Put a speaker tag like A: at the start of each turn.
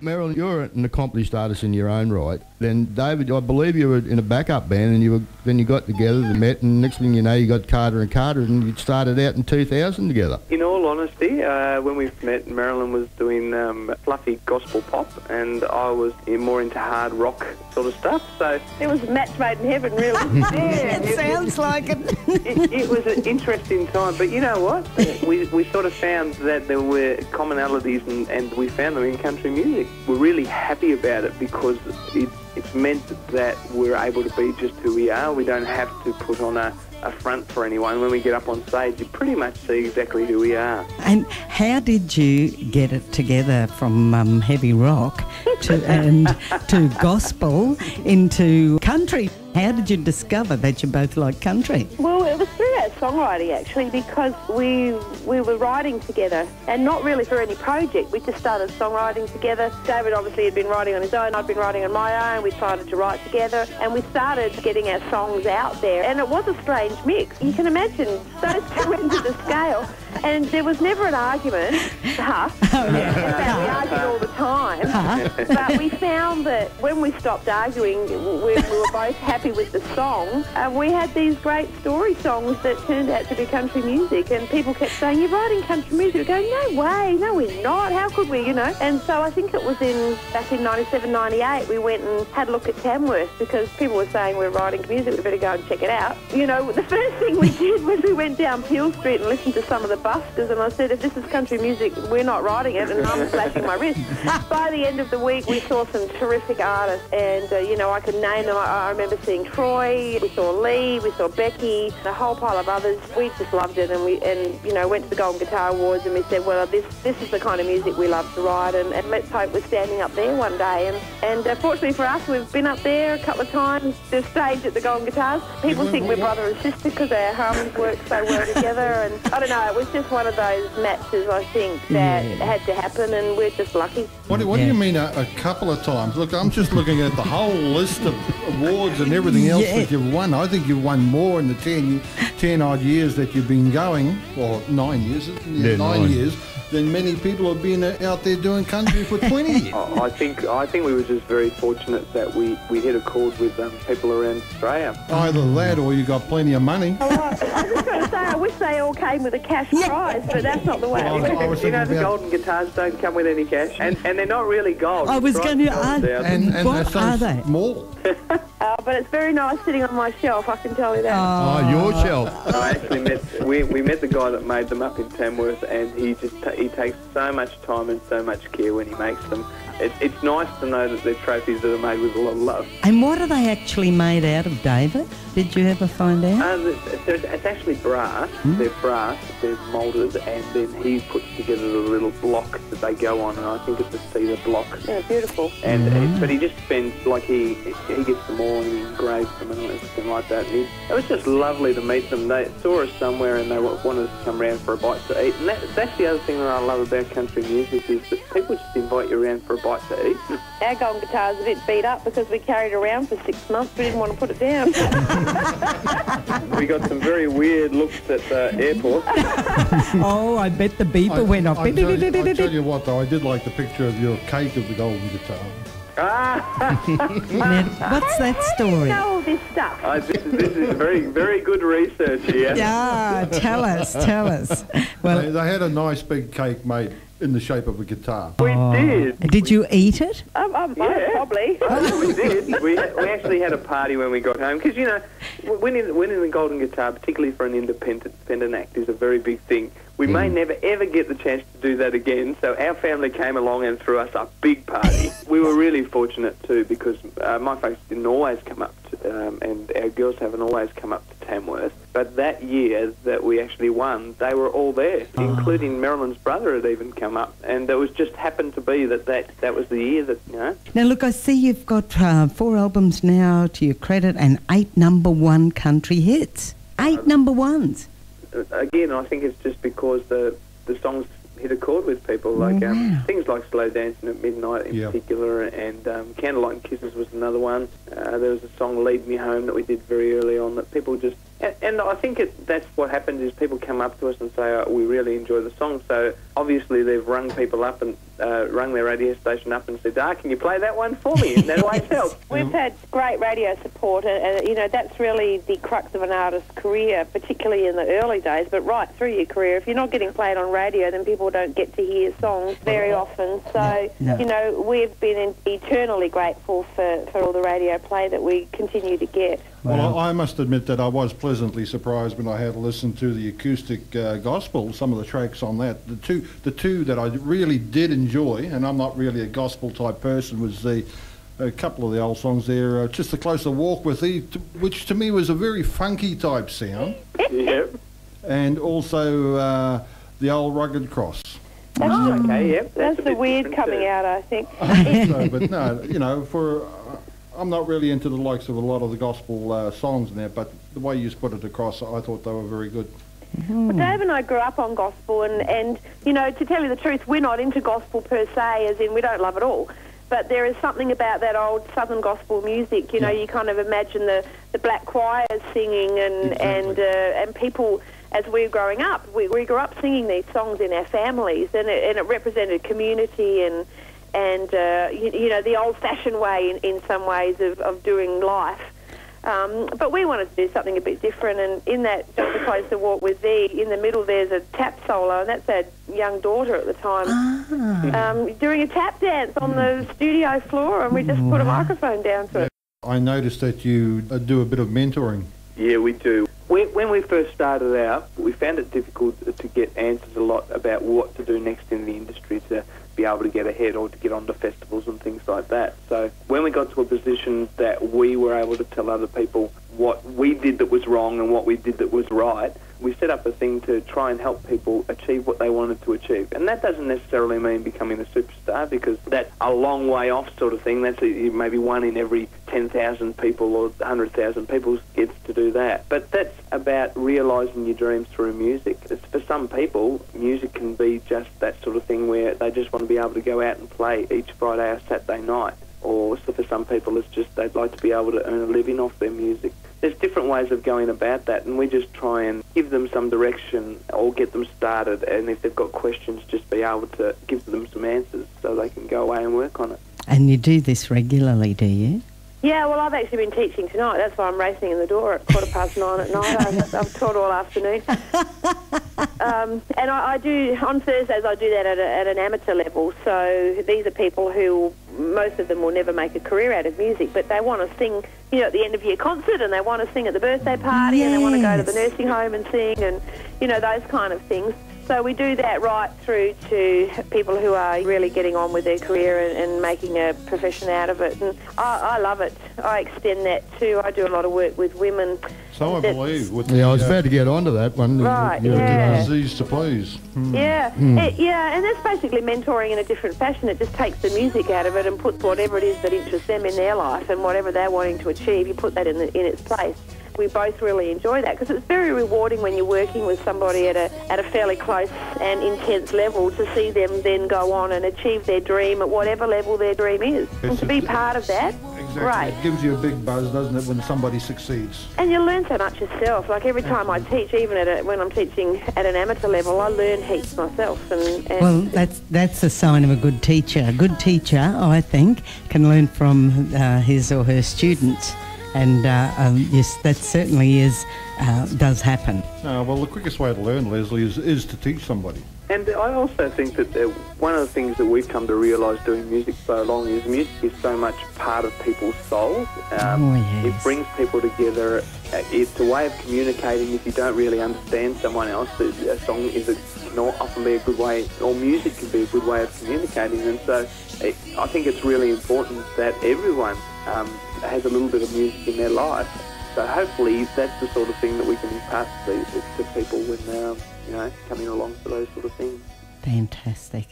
A: Merrill, you're an accomplished artist in your own right. Then, David, I believe you were in a backup band, and then you got together, they met, and next thing you know, you got Carter and Carter, and you started out in 2000 together.
B: In all honesty, when we met, Marilyn was doing fluffy gospel pop, and I was more into hard rock sort of stuff. So
C: it was a match made in heaven, really.
D: Yeah, it sounds like it.
B: It was an interesting time, but you know what? We sort of found that there were commonalities, and we found them in country music. We're really happy about it because it's meant that we're able to be just who we are. We don't have to put on a front for anyone. When we get up on stage, you pretty much see exactly who we are.
D: And how did you get it together from heavy rock to gospel into country? How did you discover that you both like country?
C: Well, it was through our songwriting, actually, because we were writing together, and not really for any project. We just started songwriting together. David obviously had been writing on his own. I'd been writing on my own. We decided to write together, and we started getting our songs out there. And it was a strange mix. You can imagine those two ends of the scale. And there was never an argument. In fact, we argued all the time. But we found that when we stopped arguing, we were both happy with the song. We had these great story songs that turned out to be country music, and people kept saying, "You're writing country music." We're going, "No way, no we're not, how could we, you know?" And so I think it was back in 97, 98, we went and had a look at Tamworth, because people were saying we're writing music, we better go and check it out. You know, the first thing we did was we went down Peel Street and listened to some of the Busters, and I said, "If this is country music, we're not writing it," and I'm slashing my wrist. By the end of the week, we saw some terrific artists, and, you know, I could name them. I remember seeing Troy, we saw Lee, we saw Becky, a whole pile of others. We just loved it, and you know, went to the Golden Guitar Awards, and we said, well, this is the kind of music we love to write, and let's hope we're standing up there one day. And fortunately for us, we've been up there a couple of times, the stage at the Golden Guitars. People think we're brother and sister because our harmonies work so well together, and I don't know, it was just one of those matches, I think, that had to happen, and we're just lucky.
E: What do you mean a couple of times? Look, I'm just looking at the whole list of awards and everything else that you've won. I think you've won more in the 10 odd years that you've been going, or 9 years, isn't it?
A: Yeah,
E: 9 years, than many people have been out there doing country for 20 years.
B: I think we were just very fortunate that we hit a chord with people around Australia.
E: Either that or you got plenty of money.
C: I was just going to say, I wish they all came with a cash prize, but that's not the way.
B: You know, the Golden Guitars don't come with any cash, and they're not really gold.
D: I was going to ask,
E: and
D: what
E: they're
D: are
E: so
D: they?
E: small.
C: But it's very nice sitting on my shelf, I can tell you that.
A: Oh, your shelf.
B: I actually met the guy that made them up in Tamworth, and he takes so much time and so much care when he makes them. It's nice to know that they're trophies that are made with a lot of love.
D: And what are they actually made out of, David? Did you ever find out?
B: It's actually brass. They're brass, they're moulded, and then he puts together the little block that they go on, and I think it's a cedar block.
C: Yeah, beautiful.
B: And but he just spends, like, he gets them all and he engraves them and everything like that. And it was just lovely to meet them. They saw us somewhere and they wanted us to come around for a bite to eat. And that's the other thing that I love about country music, is that people just invite you around for a bite to eat.
C: Our Golden Guitar's a bit beat up because we carried it around for 6 months. We didn't want to put it down.
B: We got some very weird looks at the airport.
D: Oh, I bet the beeper went off.
E: I tell you what, though, I did like the picture of your cake of the Golden Guitar.
D: Now, what's that story?
C: I know all this stuff.
B: This is very, very good research here.
D: Yeah, tell us. Well,
E: They had a nice big cake made in the shape of a guitar.
B: We did.
D: Did you eat it?
C: Probably.
B: We did. We actually had a party when we got home, because, you know, winning the Golden Guitar, particularly for an independent act, is a very big thing. We may never ever get the chance to do that again, so our family came along and threw us a big party. We were really fortunate too, because my folks didn't always come up to, and our girls haven't always come up to Tamworth, but that year that we actually won, they were all there, including Marilyn's brother had even come up, and it was just happened to be that was the year that, you know.
D: Now, look, I see you've got 4 albums now to your credit and 8 #1 country hits. 8 #1s.
B: Again, I think it's just because the songs hit a chord with people, like things like Slow Dancing at Midnight in particular, and Candlelight and Kisses was another one. There was a song, Lead Me Home, that we did very early on that people just And I think that's what happens is people come up to us and say, we really enjoy the song. So obviously they've rung people up and rung their radio station up and said, can you play that one for me? And that always helps.
C: We've had great radio support, and that's really the crux of an artist's career, particularly in the early days, but right through your career. If you're not getting played on radio, then people don't get to hear songs very often. So, we've been eternally grateful for all the radio play that we continue to get.
E: Well, I must admit that I was pleasantly surprised when I had listened to the acoustic gospel, some of the tracks on that. The two that I really did enjoy, and I'm not really a gospel type person, was a couple of the old songs there, Just a Closer Walk with Thee, which to me was a very funky type sound.
B: Yep.
E: And also the old Rugged Cross.
B: Okay, yep.
C: That's the weird coming out, I think.
E: So, but no, I'm not really into the likes of a lot of the gospel songs in there, but the way you put it across, I thought they were very good.
C: Well, Dave and I grew up on gospel, and to tell you the truth, we're not into gospel per se, as in we don't love it all. But there is something about that old southern gospel music. You kind of imagine the black choirs singing and people. As we were growing up, we grew up singing these songs in our families, and it represented community and the old-fashioned way in some ways of doing life. But we wanted to do something a bit different, and in that Just a Closer Walk with Thee, in the middle there's a tap solo, and that's our young daughter at the time doing a tap dance on the studio floor, and we just put a microphone down to it.
E: I noticed that you do a bit of mentoring.
B: Yeah, we do. When we first started out, we found it difficult to get answers a lot about what to do next in the industry to be able to get ahead or to get onto festivals and things like that. So when we got to a position that we were able to tell other people what we did that was wrong and what we did that was right, we set up a thing to try and help people achieve what they wanted to achieve. And that doesn't necessarily mean becoming a superstar, because that's a long way off sort of thing. That's maybe one in every 10,000 people or 100,000 people gets to do that. But that's about realising your dreams through music. For some people, music can be just that sort of thing where they just want to be able to go out and play each Friday or Saturday night. Or so for some people, it's just they'd like to be able to earn a living off their music. There's different ways of going about that, and we just try and give them some direction or get them started, and if they've got questions, just be able to give them some answers so they can go away and work on it.
D: And you do this regularly, do you?
C: Yeah, well, I've actually been teaching tonight. That's why I'm racing in the door at 9:15 at night. I've taught all afternoon. And I do, on Thursdays, I do that at an amateur level. So these are people who, most of them will never make a career out of music, but they want to sing, at the end of year concert, and they want to sing at the birthday party, and they want to go to the nursing home and sing, and, those kind of things. So we do that right through to people who are really getting on with their career and making a profession out of it. And I love it. I extend that too. I do a lot of work with women.
E: So I believe.
A: I was about to get onto that one.
C: Right, yeah.
E: Disease to please.
C: Yeah, and that's basically mentoring in a different fashion. It just takes the music out of it and puts whatever it is that interests them in their life and whatever they're wanting to achieve, you put that in its place. We both really enjoy that because it's very rewarding when you're working with somebody at a fairly close and intense level to see them then go on and achieve their dream at whatever level their dream is. And to be part of that,
E: exactly.
C: Great.
E: It gives you a big buzz, doesn't it, when somebody succeeds?
C: And you learn so much yourself. Like every time I teach, even when I'm teaching at an amateur level, I learn heaps myself. And
D: well, that's a sign of a good teacher. A good teacher, I think, can learn from his or her students. And yes, that certainly does happen.
E: Well, the quickest way to learn, Leslie, is to teach somebody.
B: And I also think that one of the things that we've come to realise doing music so long is music is so much part of people's souls.
D: Yes.
B: It brings people together. It's a way of communicating. If you don't really understand someone else, a song can often be a good way, or music can be a good way of communicating. And so I think it's really important that everyone has a little bit of music in their life. So hopefully that's the sort of thing that we can impart to people when they're coming along for those sort of things.
D: Fantastic.